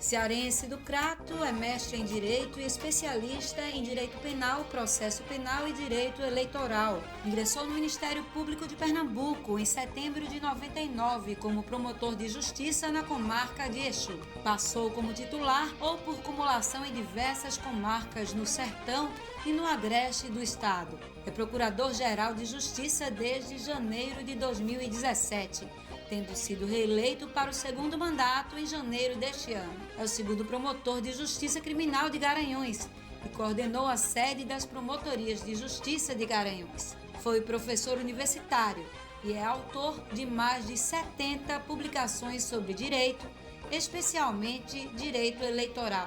Cearense do Crato, é mestre em Direito e especialista em Direito Penal, Processo Penal e Direito Eleitoral. Ingressou no Ministério Público de Pernambuco em setembro de 99 como promotor de justiça na comarca de Exu. Passou como titular ou por cumulação em diversas comarcas no Sertão e no Agreste do Estado. É Procurador-Geral de Justiça desde janeiro de 2017. Tendo sido reeleito para o segundo mandato em janeiro deste ano. É o segundo promotor de Justiça Criminal de Garanhuns e coordenou a sede das Promotorias de Justiça de Garanhuns. Foi professor universitário e é autor de mais de 70 publicações sobre direito, especialmente direito eleitoral.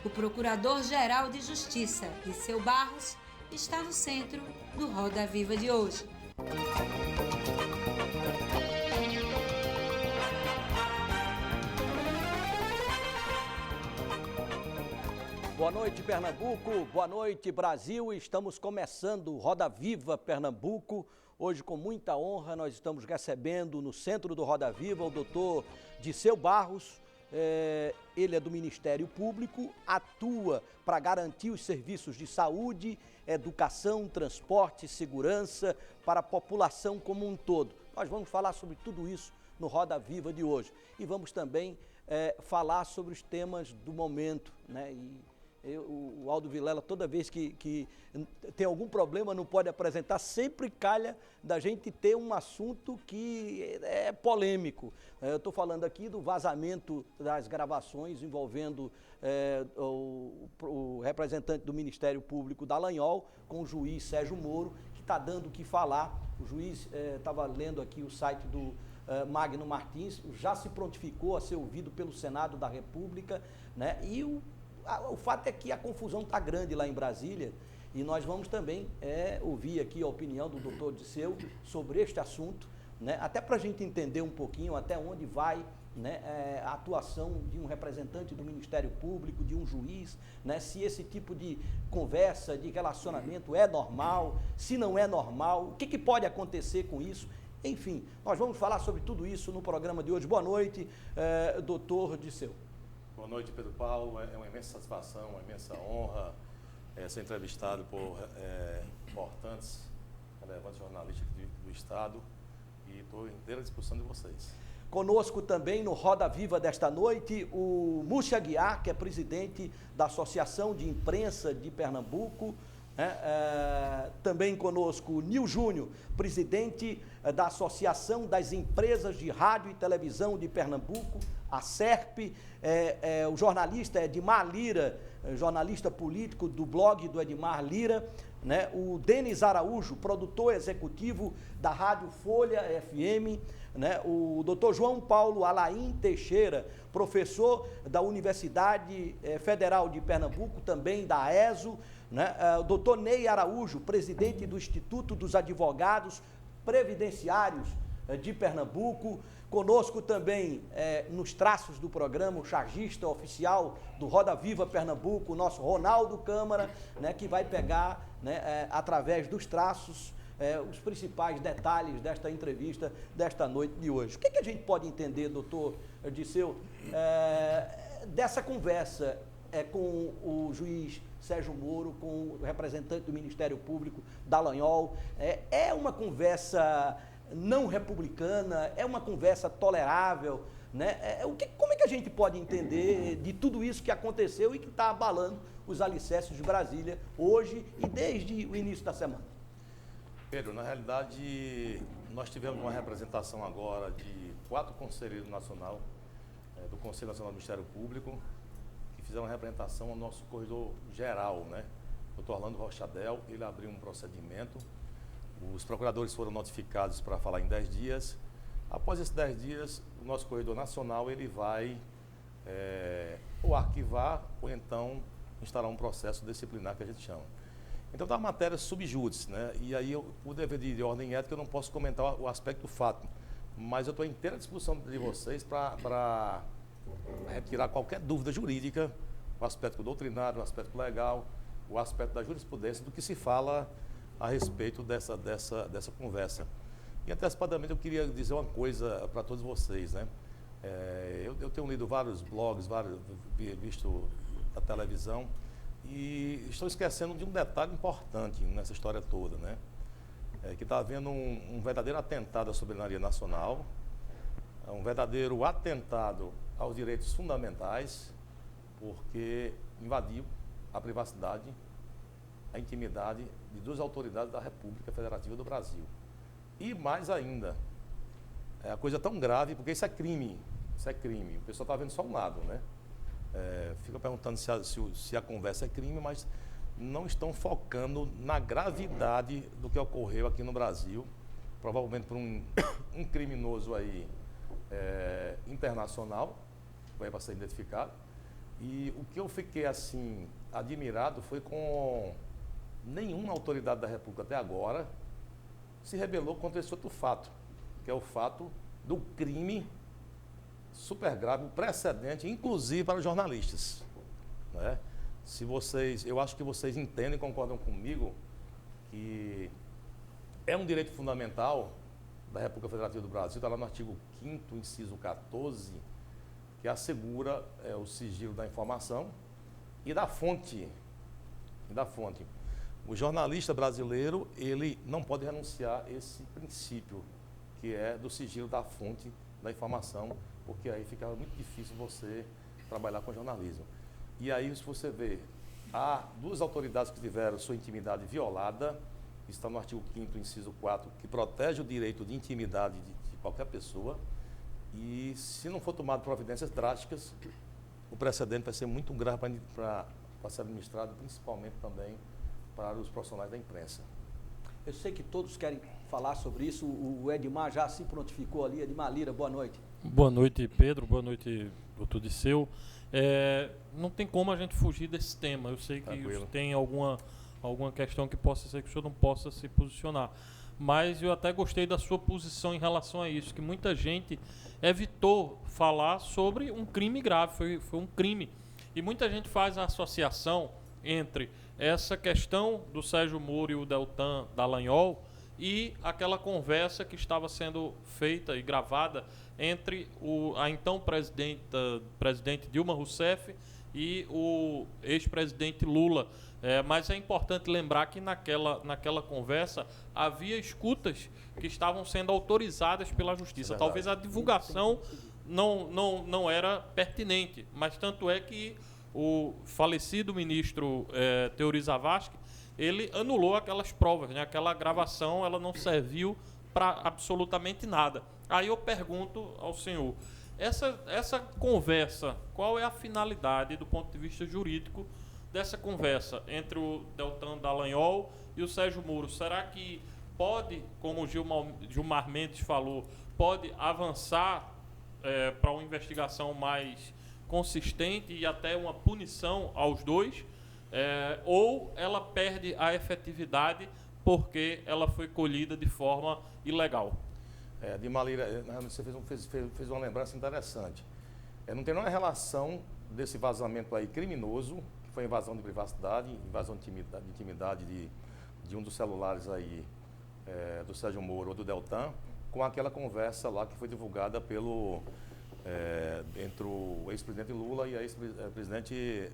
O Procurador-Geral de Justiça, Dirceu Barros, está no centro do Roda Viva de hoje. Boa noite, Pernambuco. Boa noite, Brasil. Estamos começando o Roda Viva Pernambuco. Hoje, com muita honra, nós estamos recebendo no centro do Roda Viva o doutor Dirceu Barros. Ele é do Ministério Público, atua para garantir os serviços de saúde, educação, transporte, segurança para a população como um todo. Nós vamos falar sobre tudo isso no Roda Viva de hoje. E vamos também falar sobre os temas do momento, né? O Aldo Vilela, toda vez que tem algum problema, não pode apresentar, sempre calha da gente ter um assunto que é polêmico. Eu estou falando aqui do vazamento das gravações envolvendo o representante do Ministério Público Dallagnol com o juiz Sérgio Moro, que está dando o que falar. O juiz estava lendo aqui o site do Magno Martins, já se prontificou a ser ouvido pelo Senado da República, né? E o fato é que a confusão está grande lá em Brasília e nós vamos também ouvir aqui a opinião do doutor Dirceu sobre este assunto, né? Até para a gente entender um pouquinho até onde vai, né, a atuação de um representante do Ministério Público, de um juiz, né? Se esse tipo de conversa, de relacionamento é normal, se não é normal, o que pode acontecer com isso. Enfim, nós vamos falar sobre tudo isso no programa de hoje. Boa noite, doutor Dirceu. Boa noite, Pedro Paulo. É uma imensa satisfação, uma imensa honra ser entrevistado por importantes, relevantes jornalistas do Estado e estou inteira disposição de vocês. Conosco também no Roda Viva desta noite o Múcio Aguiar, que é presidente da Associação de Imprensa de Pernambuco. Também conosco o Nil Júnior, presidente da Associação das Empresas de Rádio e Televisão de Pernambuco, a SERP, o jornalista Edmar Lira, jornalista político do blog do Edmar Lira, né? O Denis Araújo, produtor executivo da Rádio Folha FM, né? O doutor João Paulo Alain Teixeira, professor da Universidade Federal de Pernambuco, também da AESO, né? O doutor Ney Araújo, presidente do Instituto dos Advogados Previdenciários de Pernambuco. Conosco também, nos traços do programa, o chargista oficial do Roda Viva Pernambuco, o nosso Ronaldo Câmara, né, que vai pegar, né, através dos traços, os principais detalhes desta entrevista, desta noite de hoje. O que a gente pode entender, doutor Dirceu, dessa conversa com o juiz Sérgio Moro, com o representante do Ministério Público, Dallagnol? É uma conversa não republicana, é uma conversa tolerável, né? Como é que a gente pode entender de tudo isso que aconteceu e que está abalando os alicerces de Brasília hoje e desde o início da semana? Pedro, na realidade, nós tivemos uma representação agora de 4 conselheiros nacionais do Conselho Nacional do Ministério Público, que fizeram uma representação ao nosso corredor geral, né? O doutor Orlando Rochadel, ele abriu um procedimento. Os procuradores foram notificados para falar em 10 dias. Após esses 10 dias, o nosso corredor nacional ele vai ou arquivar ou então instalar um processo disciplinar que a gente chama. Então, está a matéria subjúdice, né? E aí, por dever de ordem ética, eu não posso comentar o aspecto do fato, mas eu estou em inteira disposição de vocês para retirar qualquer dúvida jurídica, o aspecto doutrinário, o aspecto legal, o aspecto da jurisprudência, do que se fala a respeito dessa conversa. E antecipadamente eu queria dizer uma coisa para todos vocês, né? Eu tenho lido vários blogs, visto a televisão, e estou esquecendo de um detalhe importante nessa história toda, né? Que está havendo um verdadeiro atentado à soberania nacional, um verdadeiro atentado aos direitos fundamentais, porque invadiu a privacidade, a intimidade de duas autoridades da República Federativa do Brasil. E mais ainda, a coisa tão grave, porque isso é crime, o pessoal está vendo só um lado, né? Fica perguntando se a conversa é crime, mas não estão focando na gravidade do que ocorreu aqui no Brasil, provavelmente por um criminoso aí internacional, vai para ser identificado. E o que eu fiquei assim admirado foi com nenhuma autoridade da República até agora se rebelou contra esse outro fato, que é o fato do crime super grave, um precedente, inclusive para os jornalistas, né? Eu acho que vocês entendem e concordam comigo que é um direito fundamental da República Federativa do Brasil, está lá no artigo 5º, inciso 14, que assegura o sigilo da informação e da fonte. O jornalista brasileiro, ele não pode renunciar a esse princípio, que é do sigilo da fonte da informação, porque aí fica muito difícil você trabalhar com jornalismo. E aí, se você vê, há duas autoridades que tiveram sua intimidade violada, está no artigo 5º, inciso 4, que protege o direito de intimidade de qualquer pessoa, e se não for tomado providências drásticas, o precedente vai ser muito grave para ser administrado, principalmente também para os profissionais da imprensa. Eu sei que todos querem falar sobre isso, o Edmar já se prontificou ali. Edmar Lira, boa noite. Boa noite, Pedro, boa noite, doutor Disseu. Não tem como a gente fugir desse tema. Eu sei que tem alguma questão que possa ser que o senhor não possa se posicionar, mas eu até gostei da sua posição em relação a isso, que muita gente evitou falar sobre um crime grave, foi um crime. E muita gente faz a associação entre essa questão do Sérgio Moro e o Deltan Dallagnol e aquela conversa que estava sendo feita e gravada entre a então presidente Dilma Rousseff e o ex-presidente Lula. Mas é importante lembrar que naquela conversa havia escutas que estavam sendo autorizadas pela Justiça. Talvez a divulgação não era pertinente, mas tanto é que o falecido ministro Teori Zavascki, ele anulou aquelas provas, né? Aquela gravação, ela não serviu para absolutamente nada. Aí eu pergunto ao senhor, essa conversa, qual é a finalidade do ponto de vista jurídico dessa conversa entre o Deltan Dallagnol e o Sérgio Moro? Será que pode, como o Gilmar Mendes falou, pode avançar para uma investigação mais consistente e até uma punição aos dois, ou ela perde a efetividade porque ela foi colhida de forma ilegal? De maneira, você fez uma lembrança interessante. Não tem nenhuma relação desse vazamento aí criminoso, que foi invasão de privacidade, invasão de intimidade de um dos celulares aí, do Sérgio Moro ou do Deltan, com aquela conversa lá que foi divulgada entre o ex-presidente Lula e a ex-presidente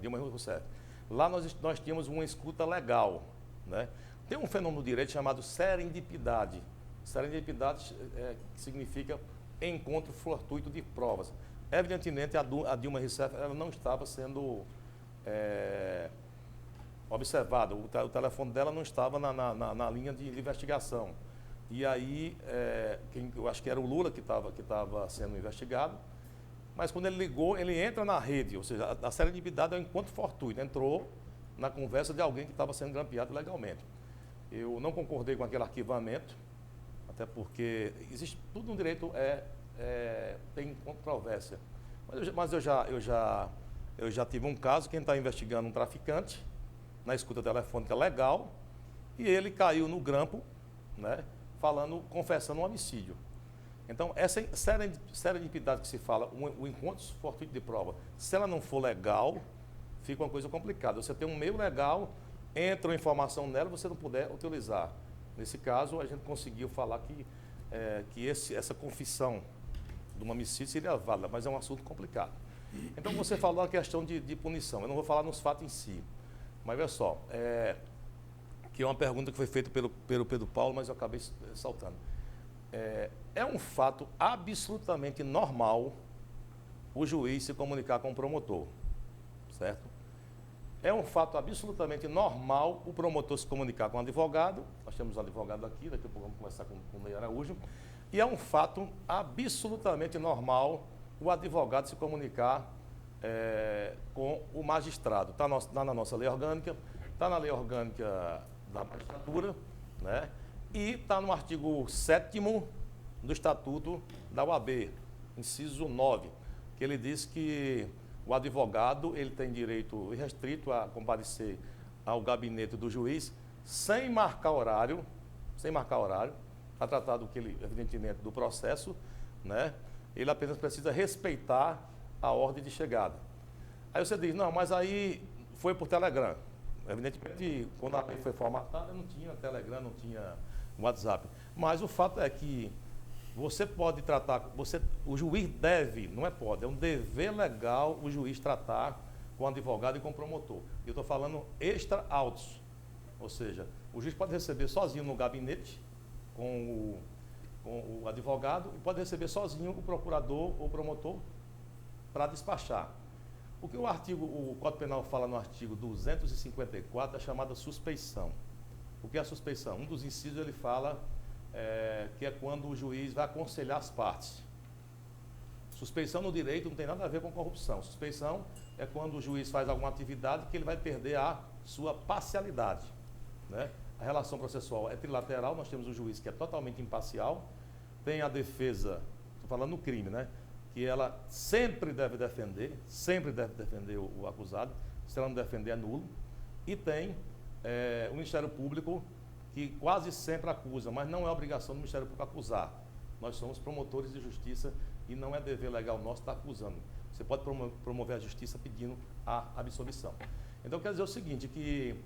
Dilma Rousseff. Lá nós tínhamos uma escuta legal, né? Tem um fenômeno do direito chamado serendipidade. Serendipidade significa encontro fortuito de provas. Evidentemente, a Dilma Rousseff ela não estava sendo observada, o telefone dela não estava na linha de investigação. E aí, eu acho que era o Lula que estava sendo investigado, mas quando ele ligou, ele entra na rede, ou seja, a serendipidade é um encontro fortuito, entrou na conversa de alguém que estava sendo grampeado legalmente. Eu não concordei com aquele arquivamento, até porque existe tudo no direito tem controvérsia. Mas eu já tive um caso, quem está investigando um traficante na escuta telefônica legal, e ele caiu no grampo, né, confessando um homicídio. Então, essa serendipidade que se fala, o encontro fortuito de prova, se ela não for legal, fica uma coisa complicada. Você tem um meio legal, entra uma informação nela, você não puder utilizar. Nesse caso, a gente conseguiu falar que essa confissão de um homicídio seria válida, mas é um assunto complicado. Então, você falou a questão de punição. Eu não vou falar nos fatos em si, mas olha só, que é uma pergunta que foi feita pelo Pedro Paulo, mas eu acabei saltando. É um fato absolutamente normal o juiz se comunicar com o promotor, certo? É um fato absolutamente normal o promotor se comunicar com o advogado. Nós temos um advogado aqui, daqui a pouco vamos conversar com o Ney Araújo. E é um fato absolutamente normal o advogado se comunicar com o magistrado. Está na nossa lei orgânica, está na lei orgânica da magistratura, né? E está no artigo 7º do Estatuto da OAB, inciso 9, que ele diz que o advogado ele tem direito irrestrito a comparecer ao gabinete do juiz sem marcar horário, para tratar do que ele, evidentemente, do processo, né? Ele apenas precisa respeitar a ordem de chegada. Aí você diz, não, mas aí foi por Telegram. Evidentemente, quando a lei foi formatada, não tinha Telegram, não tinha WhatsApp. Mas o fato é que você pode tratar, o juiz deve, não é pode, é um dever legal o juiz tratar com o advogado e com o promotor. Eu estou falando extra autos, ou seja, o juiz pode receber sozinho no gabinete com o advogado e pode receber sozinho o procurador ou o promotor para despachar. O que o Código Penal fala no artigo 254 é chamada suspeição. O que é a suspeição? Um dos incisos ele fala que é quando o juiz vai aconselhar as partes. Suspeição no direito não tem nada a ver com corrupção. Suspeição é quando o juiz faz alguma atividade que ele vai perder a sua parcialidade, né? A relação processual é trilateral, nós temos o juiz que é totalmente imparcial, tem a defesa, estou falando no crime, né? Que ela sempre deve defender o acusado, se ela não defender é nulo, e tem o Ministério Público que quase sempre acusa, mas não é obrigação do Ministério Público acusar. Nós somos promotores de justiça e não é dever legal nosso estar acusando. Você pode promover a justiça pedindo a absolvição. Então, quer dizer o seguinte, que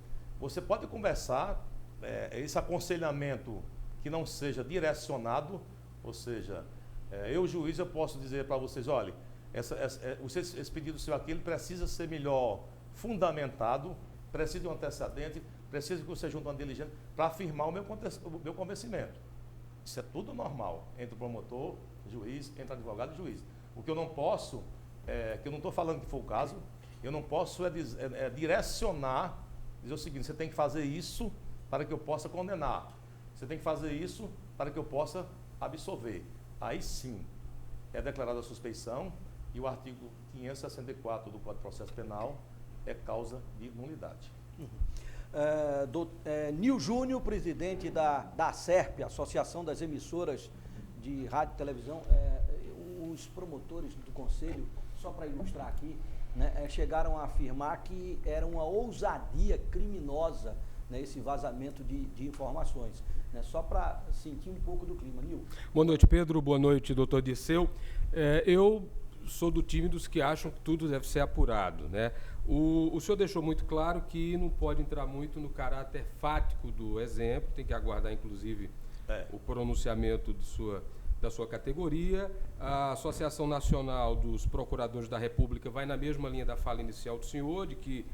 você pode conversar, esse aconselhamento que não seja direcionado, ou seja, eu, juiz, eu posso dizer para vocês, olha, esse pedido seu aqui, ele precisa ser melhor fundamentado, precisa de um antecedente, precisa que você junte uma diligência para afirmar o meu convencimento. Isso é tudo normal entre o promotor, juiz, entre advogado e juiz. O que eu não posso, que eu não estou falando que foi o caso, eu não posso direcionar, dizer o seguinte, você tem que fazer isso para que eu possa condenar. Você tem que fazer isso para que eu possa absolver. Aí sim, é declarada a suspeição e o artigo 564 do Código de Processo Penal é causa de nulidade. Nil Júnior, presidente da SERP, Associação das Emissoras de Rádio e Televisão, os promotores do Conselho, só para ilustrar aqui, né, chegaram a afirmar que era uma ousadia criminosa, né, esse vazamento de informações. Né, só para sentir um pouco do clima. Nil. Boa noite, Pedro. Boa noite, doutor Dirceu. Eu sou do time dos que acham que tudo deve ser apurado, né? O senhor deixou muito claro que não pode entrar muito no caráter fático do exemplo, tem que aguardar, inclusive, o pronunciamento da sua categoria. A Associação Nacional dos Procuradores da República vai na mesma linha da fala inicial do senhor, de que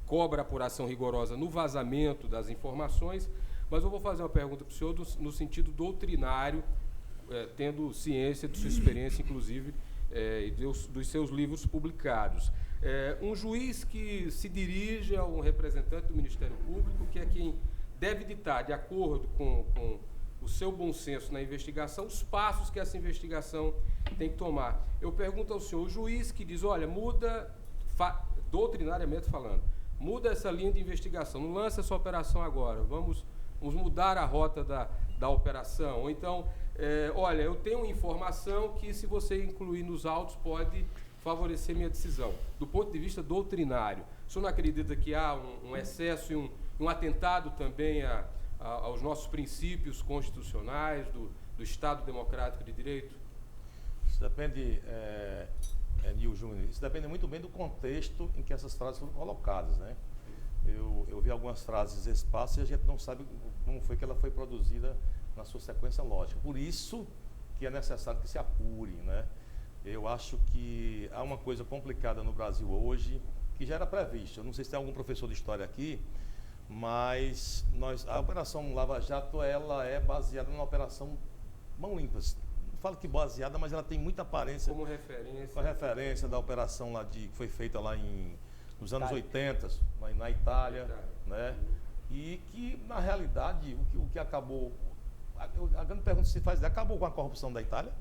cobra apuração rigorosa no vazamento das informações, mas eu vou fazer uma pergunta para o senhor no sentido doutrinário, tendo ciência de sua experiência, inclusive, e dos seus livros publicados. Um juiz que se dirige a um representante do Ministério Público, que é quem deve ditar, de acordo com o seu bom senso na investigação, os passos que essa investigação tem que tomar. Eu pergunto ao senhor, o juiz que diz, olha, muda, doutrinariamente falando, muda essa linha de investigação, não lança essa operação agora, vamos mudar a rota da operação, ou então, olha, eu tenho informação que se você incluir nos autos pode favorecer minha decisão. Do ponto de vista doutrinário, o senhor não acredita que há um excesso e um atentado também aos nossos princípios constitucionais do Estado Democrático de Direito? Isso depende, Nil Júnior, isso depende muito bem do contexto em que essas frases foram colocadas, né? Eu vi algumas frases espaço e a gente não sabe como foi que ela foi produzida na sua sequência lógica. Por isso que é necessário que se apure, né? Eu acho que há uma coisa complicada no Brasil hoje, que já era prevista. Eu não sei se tem algum professor de história aqui, mas a Operação Lava Jato, ela é baseada na Operação Mão Limpas. Não falo que baseada, mas ela tem muita aparência. Como referência. Com a referência da operação lá que foi feita lá nos anos 80, na Itália, né? E que, na realidade, o que acabou... A grande pergunta que se faz é, acabou com a corrupção da Itália?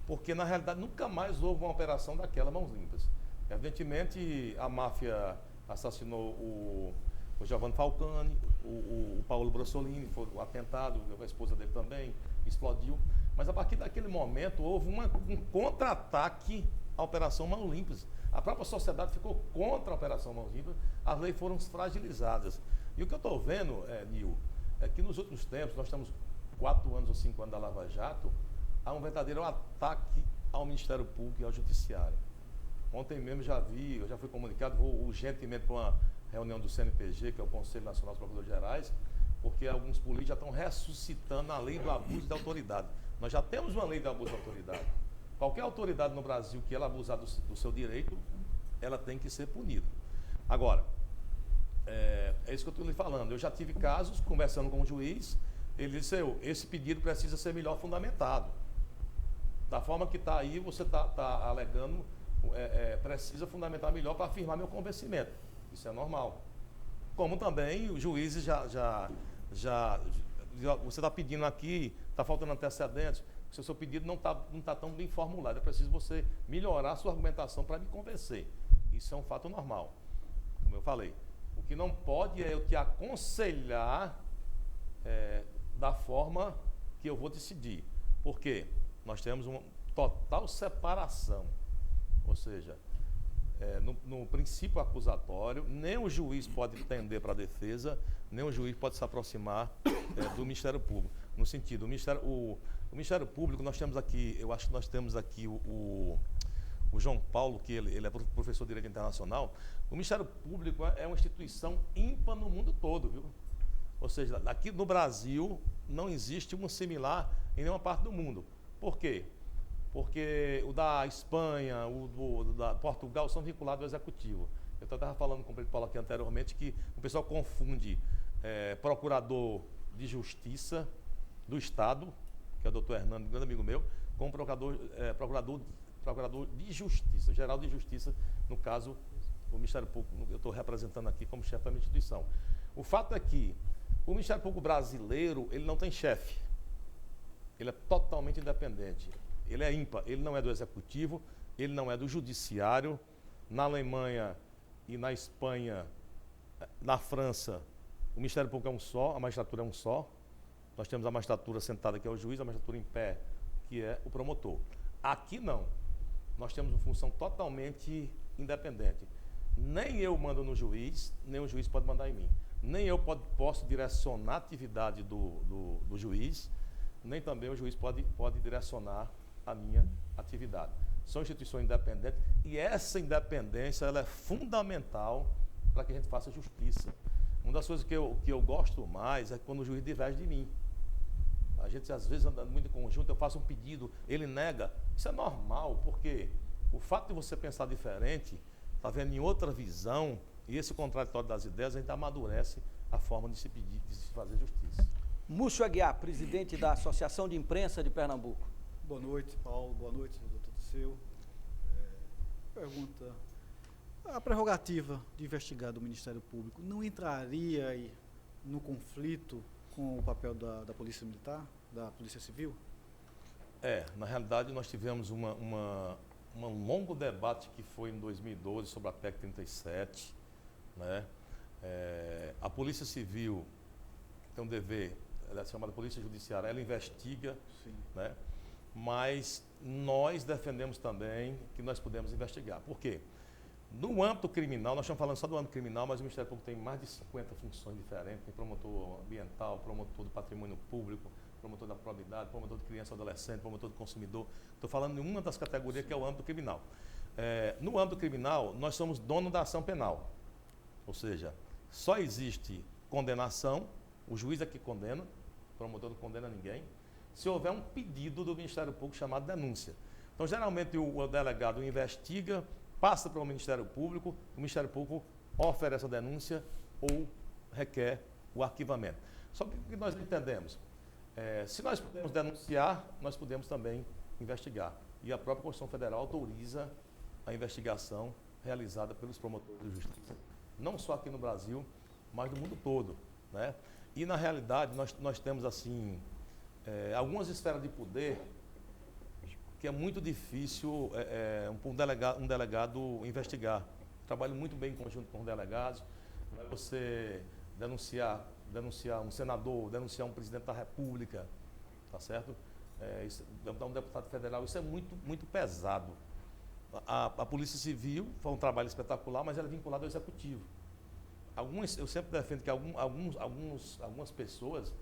Porque, na realidade, nunca mais houve uma operação daquela Mãos Limpas. Evidentemente, a máfia assassinou o Giovanni Falcone, o Paolo Brussolini, foi o atentado, a esposa dele também, explodiu. Mas, a partir daquele momento, houve um contra-ataque à Operação Mãos Limpas. A própria sociedade ficou contra a Operação Mãos Limpas, as leis foram fragilizadas. E o que eu estou vendo, Nil, é que nos últimos tempos, nós estamos 4 anos ou 5 anos da Lava Jato, há um verdadeiro ataque ao Ministério Público e ao Judiciário. Ontem mesmo eu já fui comunicado, vou urgentemente para uma reunião do CNPG, que é o Conselho Nacional dos Procuradores Gerais, porque alguns políticos já estão ressuscitando a lei do abuso da autoridade. Nós já temos uma lei do abuso da autoridade. Qualquer autoridade no Brasil que ela abusar do seu direito, ela tem que ser punida. Agora, é isso que eu estou lhe falando. Eu já tive casos, conversando com o juiz, ele disse, esse pedido precisa ser melhor fundamentado. Da forma que está aí, você está alegando, precisa fundamentar melhor para afirmar meu convencimento. Isso é normal. Como também os juízes você está pedindo aqui, está faltando antecedentes, se o seu pedido não tá tão bem formulado, é preciso você melhorar a sua argumentação para me convencer. Isso é um fato normal, como eu falei. O que não pode é eu te aconselhar da forma que eu vou decidir. Por quê? Nós temos uma total separação. Ou seja, no princípio acusatório, nem o juiz pode tender para a defesa, nem o juiz pode se aproximar do Ministério Público. No sentido, o Ministério Público, nós temos aqui, eu acho que nós temos aqui o João Paulo, que ele é professor de Direito Internacional. O Ministério Público é uma instituição ímpar no mundo todo, viu? Ou seja, aqui no Brasil não existe um similar em nenhuma parte do mundo. Por quê? Porque o da Espanha, o da Portugal são vinculados ao Executivo. Eu estava falando com o Paulo aqui anteriormente que o pessoal confunde procurador de Justiça do Estado, que é o doutor Hernando, grande amigo meu, com procurador de Justiça, geral de Justiça, no caso, o Ministério Público, eu estou representando aqui como chefe da minha instituição. O fato é que o Ministério Público brasileiro, ele não tem chefe. Ele é totalmente independente. Ele é ímpar, ele não é do Executivo, ele não é do Judiciário. Na Alemanha e na Espanha, na França, o Ministério Público é um só, a magistratura é um só. Nós temos a magistratura sentada, que é o juiz, a magistratura em pé, que é o promotor. Aqui não. Nós temos uma função totalmente independente. Nem eu mando no juiz, nem o juiz pode mandar em mim. Nem eu posso direcionar a atividade do juiz, nem também o juiz pode direcionar a minha atividade. São instituições independentes e essa independência ela é fundamental para que a gente faça justiça. Uma das coisas que eu gosto mais é quando o juiz diverge de mim. A gente, às vezes, andando muito em conjunto, eu faço um pedido, ele nega. Isso é normal, porque o fato de você pensar diferente, está vendo em outra visão, e esse contraditório das ideias, a gente amadurece a forma de se pedir, de se fazer justiça. Múcio Aguiar, presidente da Associação de Imprensa de Pernambuco. Boa noite, Paulo. Boa noite, doutor Disseu. Pergunta: a prerrogativa de investigar do Ministério Público não entraria aí no conflito com o papel da Polícia Militar, da Polícia Civil? Na realidade, nós tivemos um longo debate que foi em 2012 sobre a PEC 37, né? A Polícia Civil tem um dever, ela é chamada Polícia Judiciária, ela investiga, sim, né? Mas nós defendemos também que nós podemos investigar. Por quê? No âmbito criminal, nós estamos falando só do âmbito criminal, mas o Ministério Público tem mais de 50 funções diferentes, tem promotor ambiental, promotor do patrimônio público, promotor da probidade, promotor de criança e adolescente, promotor do consumidor. Estou falando de uma das categorias que é o âmbito criminal. No âmbito criminal, nós somos dono da ação penal. Ou seja, só existe condenação, o juiz é que condena, o promotor não condena ninguém, se houver um pedido do Ministério Público chamado denúncia. Então, geralmente, o delegado investiga, passa para o Ministério Público, o Ministério Público oferece a denúncia ou requer o arquivamento. Só que o que nós entendemos? Se nós podemos denunciar, nós podemos também investigar. E a própria Constituição Federal autoriza a investigação realizada pelos promotores de justiça, não só aqui no Brasil, mas no mundo todo, né? E, na realidade, nós temos, assim, algumas esferas de poder que é muito difícil um delegado investigar. Trabalho muito bem em conjunto com os delegados. Você denunciar um senador, denunciar um presidente da República, tá certo? Um deputado federal, isso é muito, muito pesado. A Polícia Civil foi um trabalho espetacular, mas ela é vinculada ao Executivo. Eu sempre defendo que algumas pessoas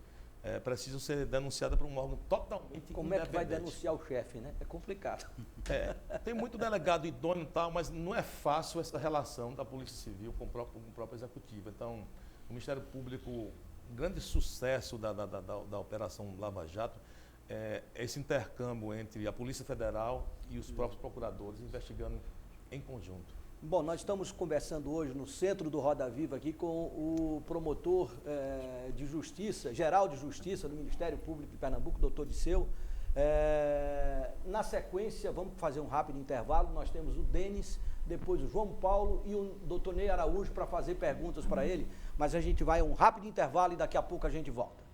precisam ser denunciadas por um órgão totalmente independente. Como é que vai denunciar o chefe, né? É complicado. Tem muito delegado idôneo e tal, mas não é fácil essa relação da Polícia Civil com o próprio Executivo. Então, o Ministério Público, um grande sucesso da Operação Lava Jato é esse intercâmbio entre a Polícia Federal e os próprios procuradores investigando em conjunto. Bom, nós estamos conversando hoje no centro do Roda Viva aqui com o promotor de justiça, geral de justiça do Ministério Público de Pernambuco, doutor Disseu. Na sequência, vamos fazer um rápido intervalo, nós temos o Denis, depois o João Paulo e o doutor Ney Araújo para fazer perguntas para ele, mas a gente vai a um rápido intervalo e daqui a pouco a gente volta.